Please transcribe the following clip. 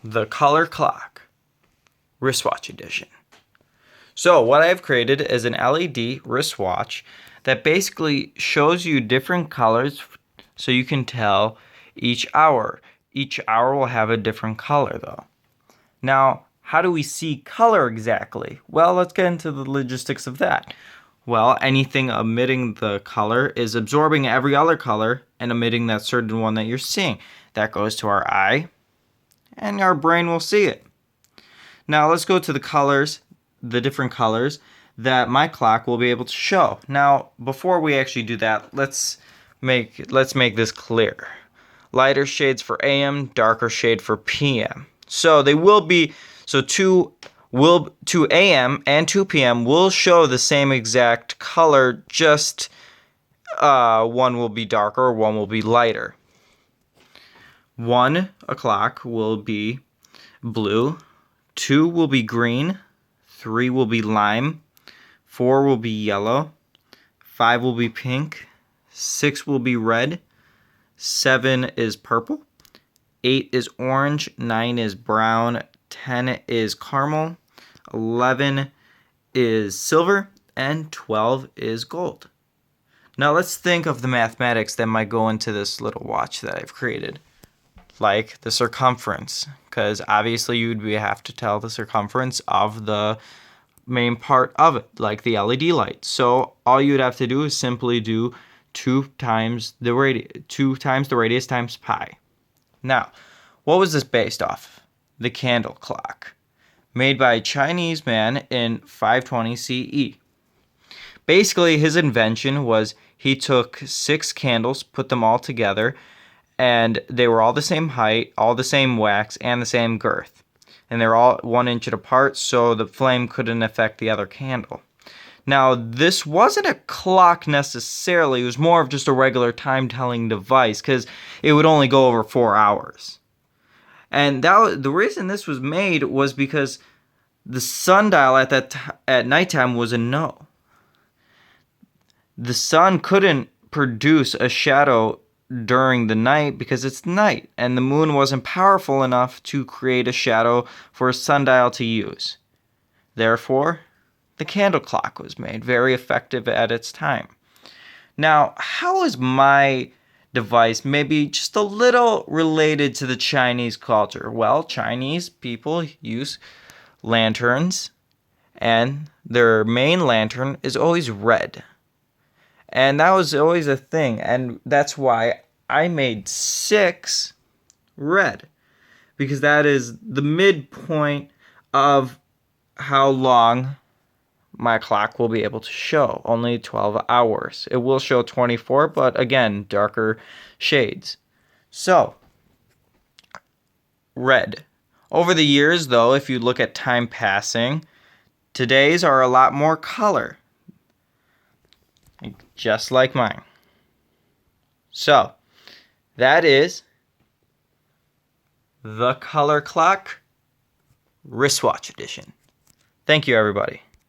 the color clock, wristwatch edition. So what I've created is an LED wristwatch that basically shows you different colors so you can tell each hour. Each hour will have a different color though. Now, how do we see color exactly? Well, let's get into the logistics of that. Well, anything emitting the color is absorbing every other color and emitting that certain one that you're seeing. That goes to our eye, and our brain will see it. Now, let's go to the colors, the different colors that my clock will be able to show. Now, before we actually do that, let's make this clear. Lighter shades for AM, darker shade for PM. So they will be 2 AM and 2 PM will show the same exact color, just one will be darker, one will be lighter. 1 o'clock will be blue, 2 will be green, 3 will be lime, 4 will be yellow, 5 will be pink, 6 will be red, 7 is purple, 8 is orange, 9 is brown, 10 is caramel, 11 is silver, and 12 is gold. Now let's think of the mathematics that might go into this little watch that I've created. Like the circumference, because obviously you'd have to tell the circumference of the main part of it, like the LED light. So all you'd have to do is simply do 2 times the radius times pi. Now, what was this based off? The candle clock, made by a Chinese man in 520 CE. Basically, his invention was he took 6 candles, put them all together, and they were all the same height, all the same wax, and the same girth. And they're all 1 inch apart, so the flame couldn't affect the other candle. Now, this wasn't a clock necessarily. It was more of just a regular time-telling device because it would only go over 4 hours. And the reason this was made was because the sundial at nighttime was a no. The sun couldn't produce a shadow during the night because it's night, and the moon wasn't powerful enough to create a shadow for a sundial to use. Therefore, the candle clock was made, very effective at its time. Now, how is my device maybe just a little related to the Chinese culture? Well, Chinese people use lanterns, and their main lantern is always red. And that was always a thing, and that's why I made 6 red, because that is the midpoint of how long my clock will be able to show. Only 12 hours. It will show 24, but again, darker shades. So, red. Over the years, though, if you look at time passing, today's are a lot more color. Just like mine. So, that is the color clock wristwatch edition. Thank you, everybody.